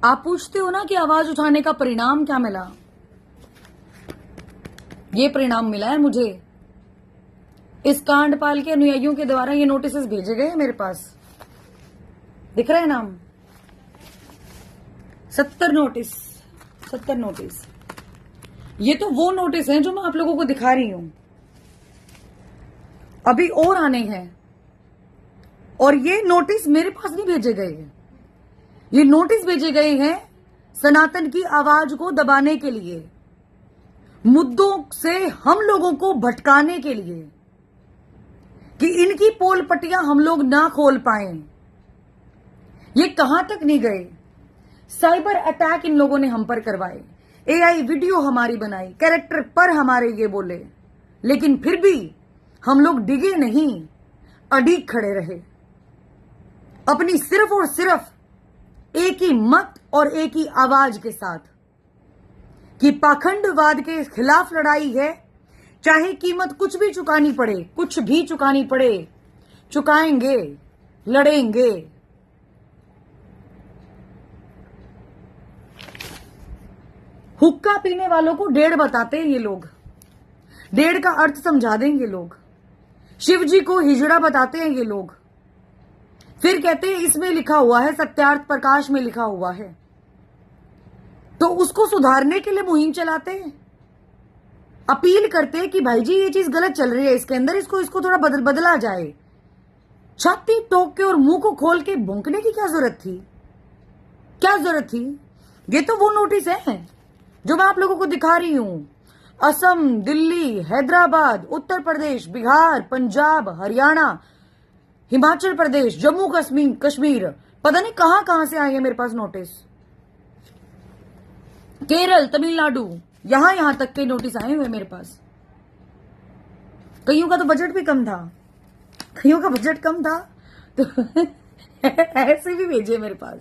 आप पूछते हो ना कि आवाज उठाने का परिणाम क्या मिला। ये परिणाम मिला है मुझे। इस कांडपाल के अनुयायियों के द्वारा ये नोटिस भेजे गए मेरे पास। दिख रहा है नाम? 70 नोटिस। 70 नोटिस। ये तो वो नोटिस हैं जो मैं आप लोगों को दिखा रही हूं। अभी और आने हैं। और ये नोटिस मेरे पास नहीं भेजे गए हैं। ये नोटिस भेजे गए हैं सनातन की आवाज को दबाने के लिए, मुद्दों से हम लोगों को भटकाने के लिए, कि इनकी पोल पट्टियां हम लोग ना खोल पाए। ये कहां तक नहीं गए, साइबर अटैक इन लोगों ने हम पर करवाए, एआई वीडियो हमारी बनाई, कैरेक्टर पर हमारे ये बोले, लेकिन फिर भी हम लोग डिगे नहीं, अड़ीग खड़े रहे अपनी सिर्फ और सिर्फ एक ही मत और एक ही आवाज के साथ कि पाखंडवाद के खिलाफ लड़ाई है, चाहे कीमत कुछ भी चुकानी पड़े, कुछ भी चुकानी पड़े, चुकाएंगे, लड़ेंगे। हुक्का पीने वालों को डेढ़ बताते हैं ये लोग, डेढ़ का अर्थ समझा देंगे लोग। शिव जी को हिजड़ा बताते हैं ये लोग, फिर कहते हैं इसमें लिखा हुआ है, सत्यार्थ प्रकाश में लिखा हुआ है, तो उसको सुधारने के लिए मुहिम चलाते हैं, अपील करते हैं कि भाई जी ये चीज गलत चल रही है, इसके अंदर इसको थोड़ा बदला जाए। छाती टोक के और मुंह को खोल के भौंकने की क्या जरूरत थी? क्या जरूरत थी? ये तो वो नोटिस है जो मैं आप लोगों को दिखा रही हूं। असम, दिल्ली, हैदराबाद, उत्तर प्रदेश, बिहार, पंजाब, हरियाणा, हिमाचल प्रदेश, जम्मू कश्मीर, पता नहीं कहां कहां से आए हैं मेरे पास नोटिस। केरल, तमिलनाडु, यहां तक के नोटिस आए हुए मेरे पास। कईयों का तो बजट भी कम था, कईयों का बजट कम था तो ऐसे भी भेजे मेरे पास।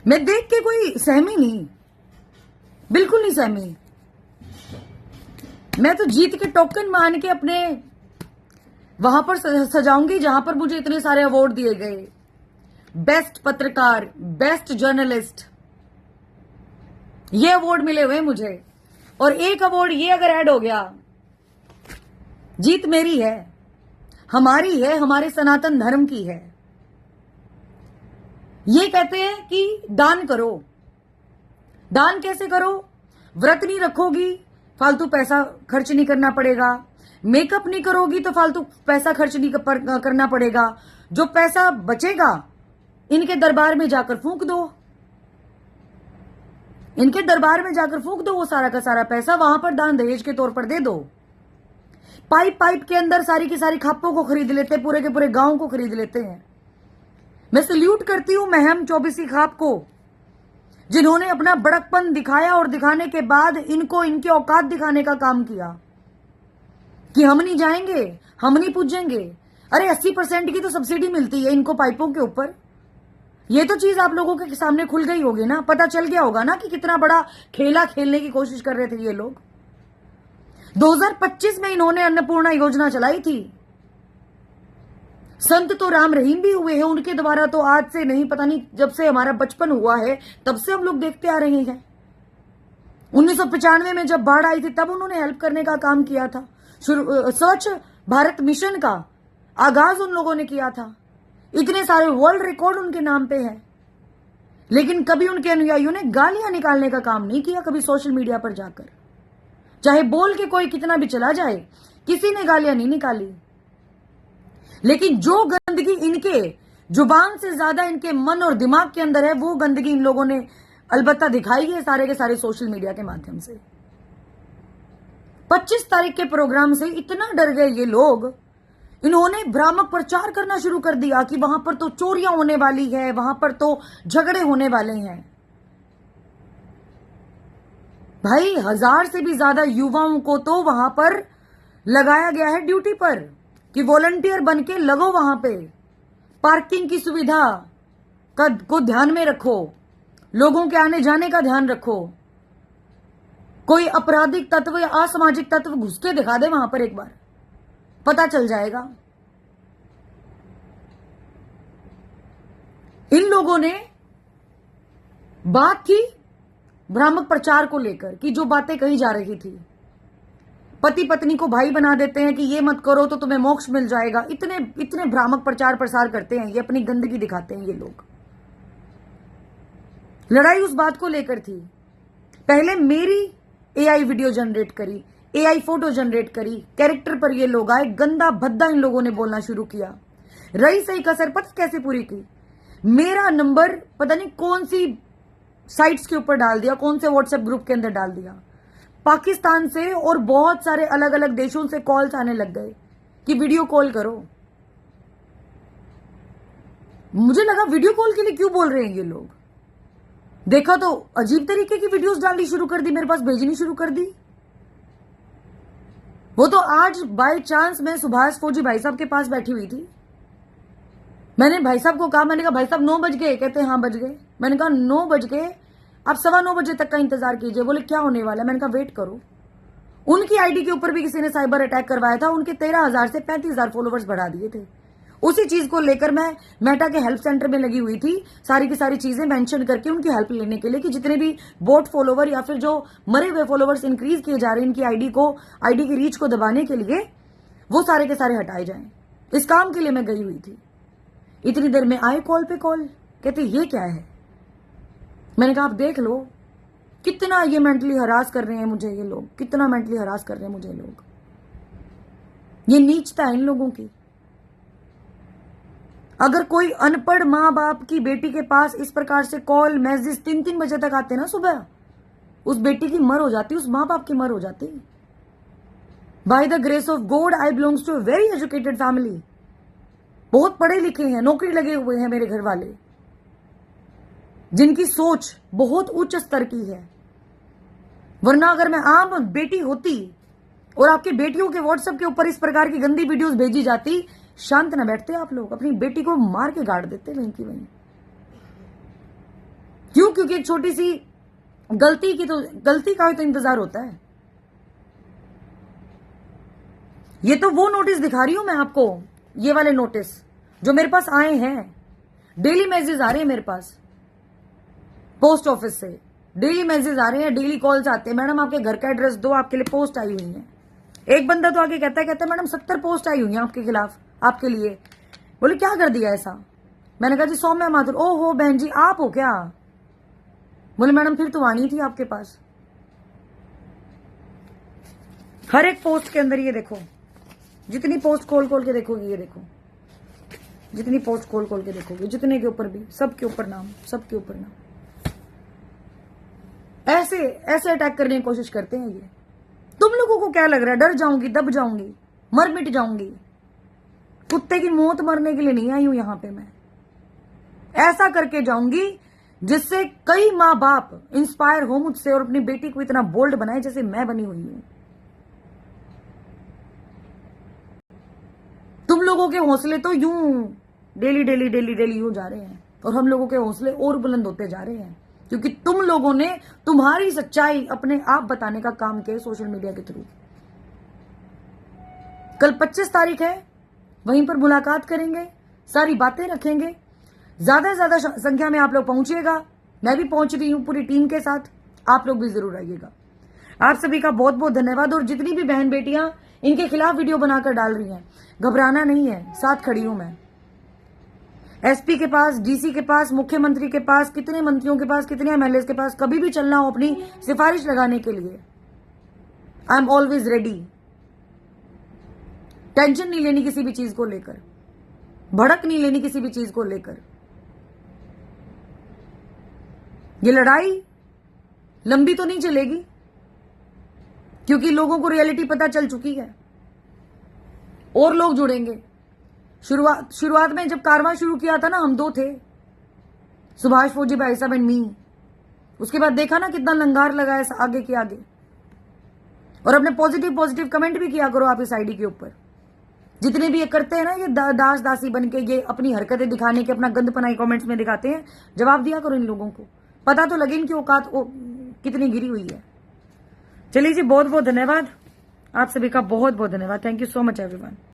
मैं देख के कोई सहमी नहीं, बिल्कुल नहीं सहमी। मैं तो जीत के टोकन मान के अपने वहां पर सजाऊंगी जहां पर मुझे इतने सारे अवार्ड दिए गए, बेस्ट पत्रकार, बेस्ट जर्नलिस्ट, ये अवार्ड मिले हुए मुझे। और एक अवार्ड ये अगर ऐड हो गया, जीत मेरी है, हमारी है, हमारे सनातन धर्म की है। ये कहते हैं कि दान करो। दान कैसे करो? व्रत नहीं रखोगी, फालतू पैसा खर्च नहीं करना पड़ेगा। मेकअप नहीं करोगी तो फालतू पैसा खर्च नहीं करना पड़ेगा। जो पैसा बचेगा इनके दरबार में जाकर फूंक दो, इनके दरबार में जाकर फूंक दो। वो सारा का सारा पैसा वहां पर दान दहेज के तौर पर दे दो। पाइप के अंदर सारी की सारी खापों को खरीद लेते, पूरे के पूरे गांव को खरीद लेते हैं। मैं सल्यूट करती हूं महम 24 खाप को, जिन्होंने अपना बड़कपन दिखाया और दिखाने के बाद इनको इनकी औकात दिखाने का काम किया कि हम नहीं जाएंगे, हम नहीं पूजेंगे। अरे 80% की तो सब्सिडी मिलती है इनको पाइपों के ऊपर। ये तो चीज आप लोगों के सामने खुल गई होगी ना, पता चल गया होगा ना कि कितना बड़ा खेला खेलने की कोशिश कर रहे थे ये लोग। 2025 में इन्होंने अन्नपूर्णा योजना चलाई थी। संत तो राम रहीम भी हुए हैं उनके द्वारा, तो आज से नहीं, पता नहीं जब से हमारा बचपन हुआ है तब से हम लोग देखते आ रहे हैं। 1995 में जब बाढ़ आई थी तब उन्होंने हेल्प करने का काम किया था। स्वच्छ भारत मिशन का आगाज उन लोगों ने किया था। इतने सारे वर्ल्ड रिकॉर्ड उनके नाम पे है, लेकिन कभी उनके अनुयायियों ने गालियां निकालने का काम नहीं किया। कभी सोशल मीडिया पर जाकर, चाहे बोल के कोई कितना भी चला जाए, किसी ने गालियां नहीं निकाली। लेकिन जो गंदगी इनके जुबान से ज्यादा इनके मन और दिमाग के अंदर है, वो गंदगी इन लोगों ने अलबत्ता दिखाई है सारे के सारे सोशल मीडिया के माध्यम से। 25 तारीख के प्रोग्राम से इतना डर गए ये लोग, इन्होंने भ्रामक प्रचार करना शुरू कर दिया कि वहां पर तो चोरियां होने वाली है, वहां पर तो झगड़े होने वाले हैं। भाई 1000 से भी ज्यादा युवाओं को तो वहां पर लगाया गया है ड्यूटी पर कि वॉलंटियर बन के लगो वहां पे। पार्किंग की सुविधा को ध्यान में रखो, लोगों के आने जाने का ध्यान रखो। कोई आपराधिक तत्व या असामाजिक तत्व घुस के दिखा दे वहां पर, एक बार पता चल जाएगा। इन लोगों ने बात थी भ्रामक प्रचार को लेकर कि जो बातें कही जा रही थी, पति पत्नी को भाई बना देते हैं कि ये मत करो तो तुम्हें मोक्ष मिल जाएगा। इतने इतने भ्रामक प्रचार प्रसार करते हैं ये, अपनी गंदगी दिखाते हैं ये लोग। लड़ाई उस बात को लेकर थी, पहले मेरी एआई वीडियो जनरेट करी, एआई फोटो जनरेट करी, कैरेक्टर पर ये लोग आए, गंदा भद्दा इन लोगों ने बोलना शुरू किया। रही सही कसर पता कैसे पूरी की, मेरा नंबर पता नहीं कौन सी साइट्स के ऊपर डाल दिया, कौन से व्हाट्सएप ग्रुप के अंदर डाल दिया। पाकिस्तान से और बहुत सारे अलग अलग देशों से कॉल्स आने लग गए कि वीडियो कॉल करो। मुझे लगा वीडियो कॉल के लिए क्यों बोल रहे हैं ये लोग। देखा तो अजीब तरीके की वीडियोस डालनी शुरू कर दी, मेरे पास भेजनी शुरू कर दी। वो तो आज बाय चांस मैं सुभाष फौजी भाई साहब के पास बैठी हुई थी। मैंने भाई साहब को कहा, मैंने कहा भाई साहब 9 बज गए, कहते हाँ बज गए। मैंने कहा 9 बज गए, आप 9:15 बजे तक का इंतजार कीजिए। बोले क्या होने वाला है? मैंने कहा वेट करो। उनकी आईडी के ऊपर भी किसी ने साइबर अटैक करवाया था, उनके 13,000 से 35,000 फॉलोवर्स बढ़ा दिए थे। उसी चीज को लेकर मैं मेटा के हेल्प सेंटर में लगी हुई थी, सारी की सारी चीजें मेंशन करके उनकी हेल्प लेने के लिए कि जितने भी बोट फॉलोवर या फिर जो मरे हुए फॉलोवर्स इंक्रीज किए जा रहे हैं इनकी आईडी की रीच को दबाने के लिए, वो सारे के सारे हटाए जाएं। इस काम के लिए मैं गई हुई थी। इतनी देर में आए कॉल पे कॉल, कहते ये क्या है। मैंने कहा आप देख लो कितना ये मेंटली हरास कर रहे हैं मुझे ये लोग, कितना मेंटली हरास कर रहे हैं मुझे लोग। ये नीचता है इन लोगों की। अगर कोई अनपढ़ माँ बाप की बेटी के पास इस प्रकार से कॉल मैसेज 3-3 बजे तक आते ना सुबह, उस बेटी की मर हो जाती, उस माँ बाप की मर हो जाती। By the grace of God I belongs to a very educated family. बहुत पढ़े लिखे हैं, नौकरी लगे हुए हैं मेरे घर वाले, जिनकी सोच बहुत उच्च स्तर की है। वरना अगर मैं आम बेटी होती और आपकी बेटियों के व्हाट्सएप के ऊपर इस प्रकार की गंदी वीडियोस भेजी जाती, शांत न बैठते आप लोग, अपनी बेटी को मार के गाड़ देते वहीं की वहीं। क्यों? क्योंकि एक छोटी सी गलती का तो इंतजार होता है। ये तो वो नोटिस दिखा रही हूं मैं आपको, ये वाले नोटिस जो मेरे पास आए हैं। डेली मैसेज आ रहे हैं मेरे पास पोस्ट ऑफिस से, डेली मैसेज आ रहे हैं, डेली कॉल्स आते हैं। मैडम आपके घर का एड्रेस दो, आपके लिए पोस्ट आई हुई है। एक बंदा तो आगे कहता है मैडम 70 पोस्ट आई हुई है आपके खिलाफ, आपके लिए। बोले क्या कर दिया ऐसा? मैंने कहा जी सौम्या माथुर। ओहो बहन जी आप हो क्या? बोले मैडम फिर तो आनी थी आपके पास। हर एक पोस्ट के अंदर ये देखो, जितनी पोस्ट खोल खोल के देखोगे, ये देखो जितनी पोस्ट खोल खोल के देखोगे, जितने के ऊपर भी, सबके ऊपर नाम, सबके ऊपर नाम। ऐसे ऐसे अटैक करने की कोशिश करते हैं ये। तुम लोगों को क्या लग रहा है डर जाऊंगी, दब जाऊंगी, मर मिट जाऊंगी? कुत्ते की मौत मरने के लिए नहीं आई हूं यहां पे मैं। ऐसा करके जाऊंगी जिससे कई माँ बाप इंस्पायर हो मुझसे और अपनी बेटी को इतना बोल्ड बनाए जैसे मैं बनी हुई हूं। तुम लोगों के हौसले तो यूं डेली यूं जा रहे हैं और हम लोगों के हौसले और बुलंद होते जा रहे हैं, क्योंकि तुम लोगों ने तुम्हारी सच्चाई अपने आप बताने का काम किया सोशल मीडिया के थ्रू। कल 25 तारीख है, वहीं पर मुलाकात करेंगे, सारी बातें रखेंगे। ज्यादा से ज्यादा संख्या में आप लोग पहुंचिएगा। मैं भी पहुंच रही हूं पूरी टीम के साथ, आप लोग भी जरूर आइएगा। आप सभी का बहुत बहुत धन्यवाद। और जितनी भी बहन बेटियां इनके खिलाफ वीडियो बनाकर डाल रही हैं, घबराना नहीं है, साथ खड़ी हूं मैं। एसपी के पास, डीसी के पास, मुख्यमंत्री के पास, कितने मंत्रियों के पास, कितने एमएलए के पास कभी भी चलना हो अपनी सिफारिश लगाने के लिए, I am always ready. Tension नहीं लेनी किसी भी चीज को लेकर, भड़क नहीं लेनी किसी भी चीज को लेकर। ये लड़ाई लंबी तो नहीं चलेगी, क्योंकि लोगों को रियलिटी पता चल चुकी है और लोग जुड़ेंगे। शुरुआत में जब कारवां शुरू किया था ना, हम 2 थे, सुभाष फौजी भाई साहब एंड मी। उसके बाद देखा ना कितना लंगार लगा है आगे के आगे। और अपने पॉजिटिव कमेंट भी किया करो आप इस आईडी के ऊपर। जितने भी ये करते हैं ना, ये दास दासी बन के ये अपनी हरकतें दिखाने के, अपना गंदपनाई कमेंट्स में दिखाते हैं, जवाब दिया करो इन लोगों को, पता तो लगे इनकी औकात कितनी गिरी हुई है। चलिए जी, बहुत बहुत धन्यवाद आप सभी का, बहुत बहुत धन्यवाद। Thank you so much everyone.